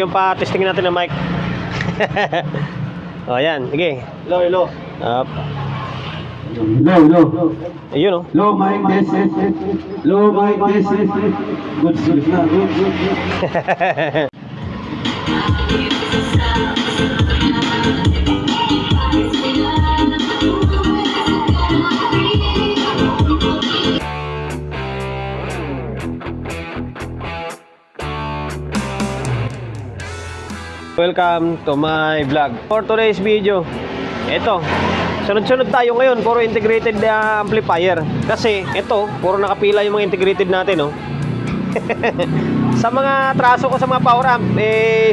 Yung pa-testing natin ng mic. O, yan. Sige. Hello. Up. Hello. Ayun, oh. Low mic test. Low mic test. Good na. Good. Welcome to my vlog. For today's video, ito, sunod-sunod tayo ngayon, puro integrated amplifier. Kasi ito, puro nakapila yung mga integrated natin, no? Sa mga traso ko sa mga power amp,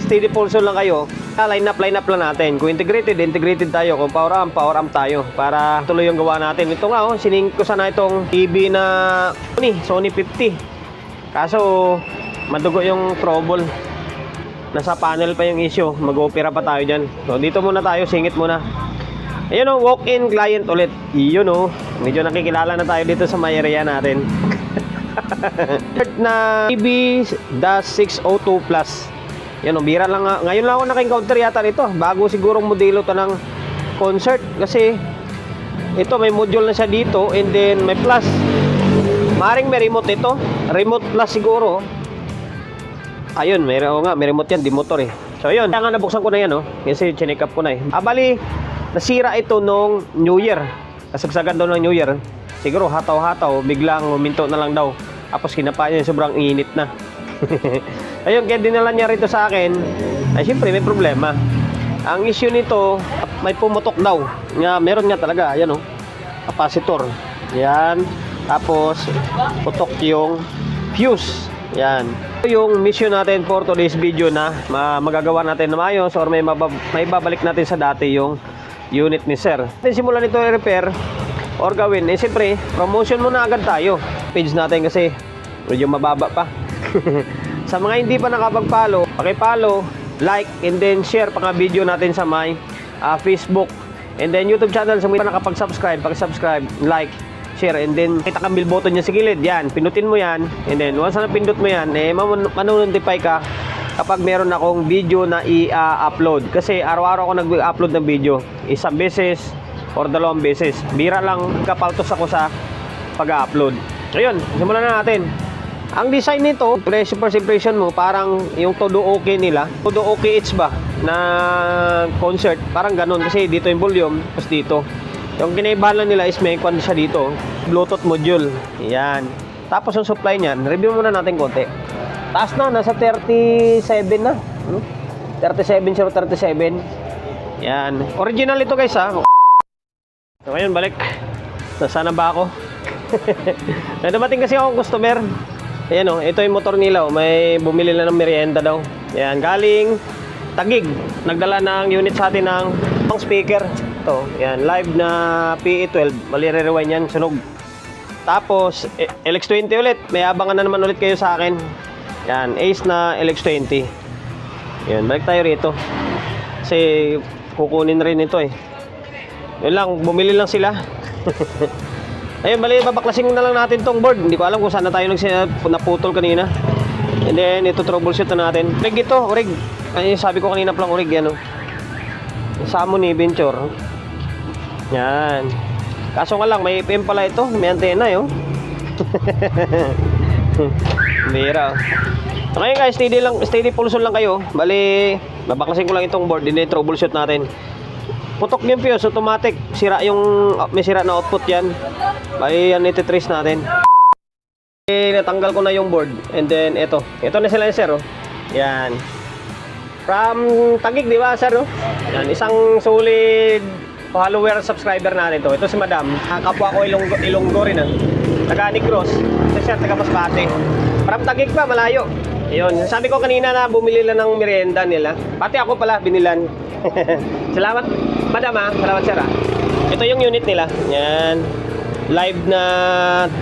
steady pulse lang kayo. Line up lang natin. Kung integrated tayo. Kung power amp tayo. Para tuloy yung gawa natin. Ito nga, sinink ko sana itong TV na Sony 50. Kaso, madugo yung trouble. Nasa panel pa yung issue. Mag-opera pa tayo dyan. So, dito muna tayo. Singit muna. Ayun, walk-in client ulit. Yun, medyo nakikilala na tayo dito sa may area natin. Na EB-602 Plus. Yan, bira lang nga. Ngayon lang ako naka-encounter yata nito. Bago sigurong modelo to ng concert. Kasi ito, may module na siya dito. And then may plus. Maring may remote ito. Remote plus siguro. Ayun, may remote yan, di motor eh. So ayun, kaya nga nabuksan ko na yan, kasi chinek up ko na eh. Bali, nasira ito nung New Year. Kasagsagan daw ng New Year. Siguro hataw-hataw, biglang uminto na lang daw. Tapos kinapa niya, sobrang init na. Ayun, kaya dinala niya rito sa akin. Ay, siyempre, may problema. Ang issue nito, may pumutok daw. Meron nga talaga, ayan capacitor. Yan. Tapos, putok yung fuse. Yan. Ito yung mission natin for today's video na magagawa natin na maayos or may babalik natin sa dati yung unit ni sir. Simulan nito i-repair or gawin. Siyempre, promotion muna agad tayo. Page natin kasi medyo mababa pa. Sa mga hindi pa nakapag-follow, paki-follow, like, and then share pa video natin sa my Facebook. And then YouTube channel, sa mga pa nakapag-subscribe, paki-subscribe, like, share, and then kita kang bell button niya sa gilid. Yan, pinutin mo yan. And then once na pindot mo yan, manonotify ka kapag meron akong video na i-upload. Kasi araw-araw ako nag-upload ng video. Isang beses or dalawang beses. Bira lang kapaltos ako sa pag-upload. Ayun, simulan na natin. Ang design nito, super impression mo, parang yung todo okay nila. Todo okay it's ba na concert. Parang ganun kasi dito yung volume, tapos dito. Yung kinaibahan nila is may kwan siya dito, Bluetooth module. Yan. Tapos yung supply niyan, review muna natin konti. Taas na, nasa 37 na. 37. Yan. Original ito guys ha. So ngayon balik. Nasaan na ba ako? Nadating kasi akong customer. Ayan ito yung motor nila. May bumili na ng merienda daw. Yan, galing Taguig. Nagdala ng unit sa atin ng speaker. Ito, yan, live na PE12. Bali re-rewind yan, sunog. Tapos, LX20 ulit. May abangan na naman ulit kayo sa akin. Yan, Ace na LX20. Yan, balik tayo rito. Kasi, kukunin rin ito eh. Yun lang, bumili lang sila. Ayun, bali, babaklasin na lang natin tong board. Hindi ko alam kung saan na tayo naputol kanina. And then, ito troubleshoot na natin. Rig ito, rig. Ay, sabi ko kanina palang rig, yan Samony Venture. Yan. Kaso nga lang, may FM pala ito. May antena Bira. So, ngayon guys, steady pulse lang kayo. Bali, babaklasin ko lang itong board. Hindi troubleshoot natin. Putok yung fuse, automatic. May sira na output yan. Bali, yan ititrace natin. Natanggal ko na yung board. And then, ito na sila yung sir. Yan. From Taguig, di ba sir? Yan, isang solid follower subscriber natin to. Ito si Madam. Kapwa ko Ilonggo rin taga-Negros. Ito siya, taga-Masbate. From Taguig pa, malayo. Ayun, sabi ko kanina na bumili lang ng merienda nila. Pati ako pala, binilan. Salamat, Madam Salamat sir Ito yung unit nila. Yan. Live na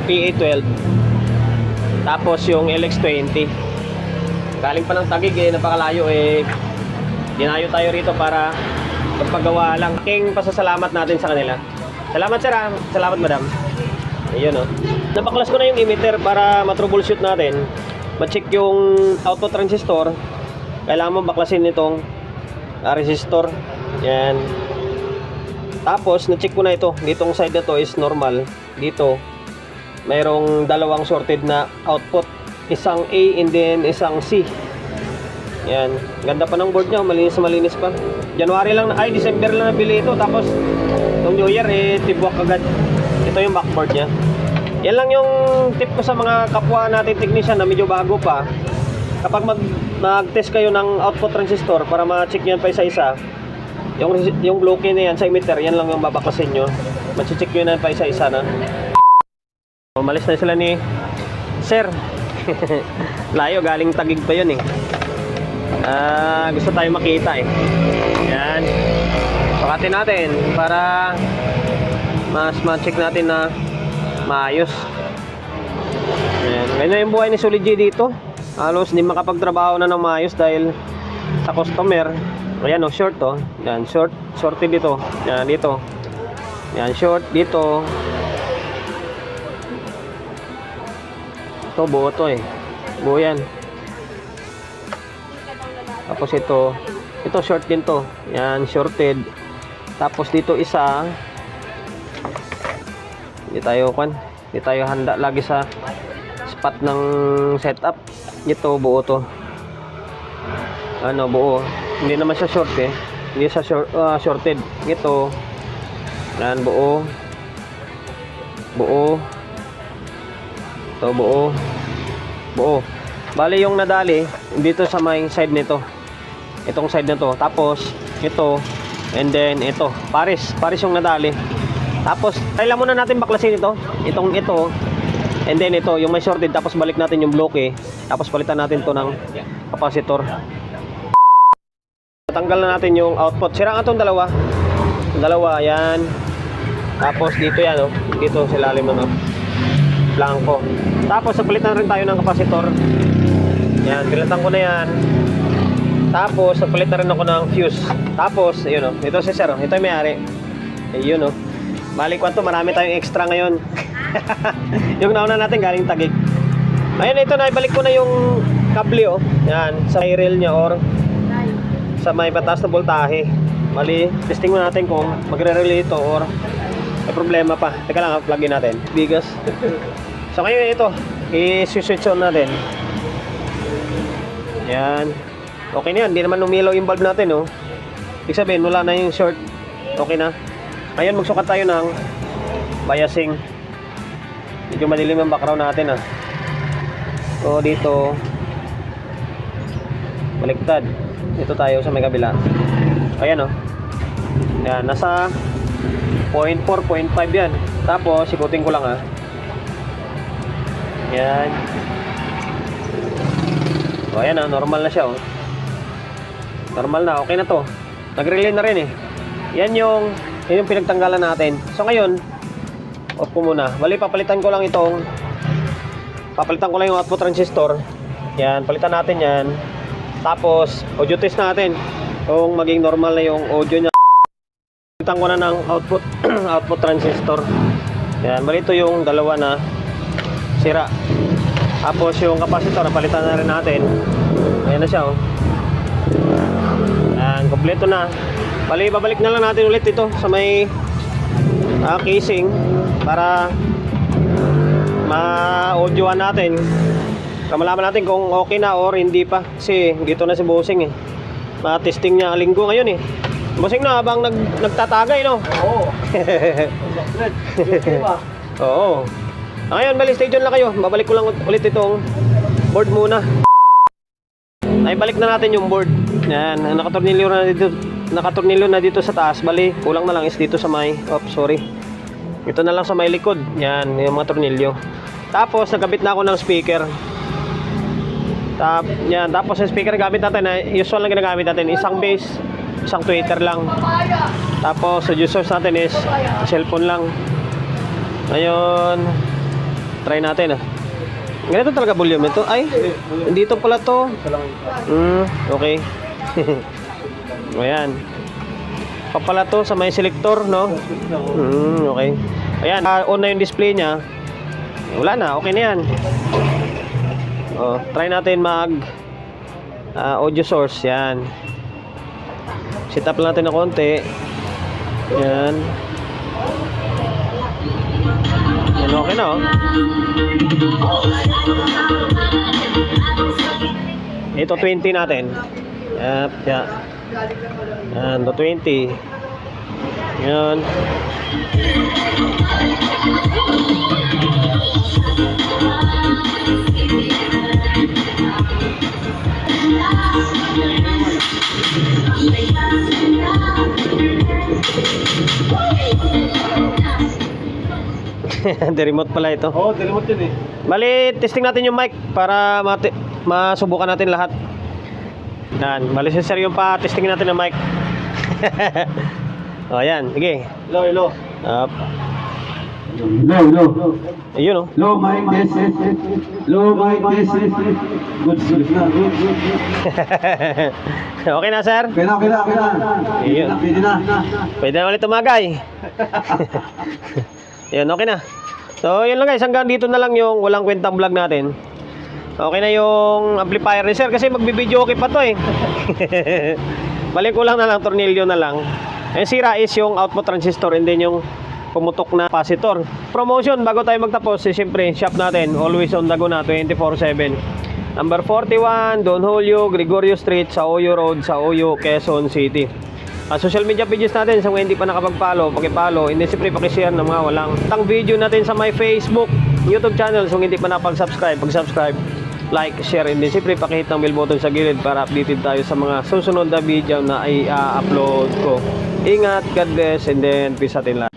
PA12. Tapos yung LX20. Galing pa ng Taguig napakalayo dinayo tayo rito para magpagawa lang. Aking pasasalamat natin sa kanila. Salamat sir Salamat madam. Ayun Napaklas ko na yung emitter para matroubleshoot natin. Ma-check yung output transistor. kailangan mo baklasin itong resistor. Yan. Tapos, na-check ko na ito. Ditong side na to is normal. Dito, mayroong dalawang shorted na output. Isang A and then isang C. Yan. Ganda pa ng board niya. Malinis na malinis pa. January lang, December lang nabili ito. Tapos, itong New Year, tibwak agad. Ito yung backboard niya. Yan lang yung tip ko sa mga kapwa natin technician na medyo bago pa. Kapag mag-test kayo ng output transistor para ma-check yan pa isa-isa, yung bloke na yan sa emitter, yan lang yung babaklasin nyo. Ma-check nyo na pa isa-isa na. Umalis na sila ni Sir. Layo, galing Tagig pa yun eh. Gusto tayo makita eh. Yan. Pakatin natin para mas ma-check natin na maayos. Ayan. Ganyan yung buhay ni Solid J dito. Halos hindi makapagtrabaho na ng maayos dahil sa customer. Ayan o, short o. Yan, shorted dito. Yan, dito. Yan, short dito. Ito, buo to eh. Buo yan. Tapos ito short din to. Yan, shorted. Tapos dito isa. Hindi tayo handa lagi sa spot ng setup. Ito buo to. Ano, buo. Hindi naman siya short eh. Hindi siya shorted. Ito. Yan, buo. Buo. Ito, buo. Buo. Bali yung nadali dito sa may side nito. Itong side na to. Tapos ito and then ito. Pares yung nadali. Tapos, kailan muna natin baklasin ito. Ito. And then ito, yung may shorted. Tapos balik natin yung bloke. Tapos palitan natin to ng capacitor. Tanggal na natin yung output. Sira nga itong dalawa. Yung dalawa, yan. Tapos dito yan, oh. Dito sa ilalim ng blanco. Tapos, palitan rin tayo ng capacitor. Yan, pilatan ko na yan. Tapos, palitan rin ako ng fuse. Tapos, yun, oh. Ito si Sir, oh. Ito yung may-ari. Ayun, oh. Balik ko ito, marami tayong extra ngayon. Yung nauna natin galing Tagig. Ayun, ito na, ibalik ko na yung kable, oh. Yan, sa may rail niya or sa may pataas na voltahe. Mali, testing mo natin kung magre-relay ito or may problema pa. Teka lang, plug-in natin. Bigas. So ngayon ito, i-switch on natin. Yan. Okay na yan, hindi naman umilaw yung bulb natin, oh. Ibig sabihin, wala na yung short. Okay na. Ngayon, magsukat tayo ng biasing. Medyo madilim ang background natin, ah. So, dito baliktad. Dito tayo sa may kabila. Ayan, oh. Yan, nasa 0.4, 0.5 yan. Tapos, ikutin ko lang, ah. Yan. So, ayan, ah. Normal na siya, oh. Normal na. Okay na to. Nag-relay na rin, eh. Yan yung pinagtanggalan natin. So ngayon, off ko muna. Bali, papalitan ko lang yung output transistor. Yan, palitan natin yan. Tapos, audio test natin kung maging normal na yung audio nya. Palitan ko na ng output transistor. Yan, bali ito yung dalawa na sira. Tapos yung capacitor, palitan na rin natin. Ayan na siya, oh. Yan, kompleto na. Bali, babalik na lang natin ulit ito sa may casing para ma-audioan natin. Malaman natin kung okay na or hindi pa. Kasi dito na si Bossing eh. Ma-testing niya linggo ngayon eh. Bossing na habang nagtatagay, no? Oo. Oo. Ngayon, bali, stay dyan lang kayo. Babalik ko lang ulit itong board muna. Ay, balik na natin yung board. Yan, nakatornilyo na dito sa taas. Bali, kulang na lang is dito sa may, sorry. Ito na lang sa may likod. Yan, yung mga tornilyo. Tapos, nagkabit na ako ng speaker. Yan, tapos yung speaker gamit natin, usual na ginagamit natin, isang base, isang tweeter lang. Tapos, yung source natin is cellphone lang. Ngayon, try natin, ah. Ganito talaga volume ito. Ay, dito pala to. Okay. Ayan. Papala to sa may selector, no? Okay. Ayan, on na yung display niya. Wala na, okay na yan. Try natin audio source. Yan. Set up lang natin na konti. Yan. Yan, okay na, oh. Ito 20 natin. Yan. Yan, ito 20. Yan. The remote pala ito. Oo, remote yun eh. Bali, testing natin yung mic para masubukan natin lahat. Yan, bali sir yung pa-testing natin ng mic. O, yan, sige. Hello. Up. Hello. Ayun, oh. Low mic test. Low mic test. Good na. Okay na, sir? Okay na. Ayun. Pwede na. Pwede na ulit tumagay. Yan, okay na. So, yun lang guys. Hanggang dito na lang yung walang kwentang vlog natin. Okay na yung amplifier ni sir kasi magbibideo okay pa to eh. Balik ko lang na lang, tornilyo na lang. Yung sira is yung output transistor and then yung pumutok na capacitor. Promotion, bago tayo magtapos, siyempre, shop natin. Always on the go na, 24/7. Number 41, Don Julio, Gregorio Street, sa Oyo Road, sa Oyo, Quezon City. Social media pages natin, sa mga hindi pa nakapag-follow, paki-follow. Hindi siyempre paki-share ng mga walang tang video natin sa my Facebook, YouTube channel. So hindi pa nakapag-subscribe, pag-subscribe, like, share, and then siyempre pakihit ng bell button sa gilid para updated tayo sa mga susunod na video na i-upload ko. Ingat, God bless, and then peace atin lahat.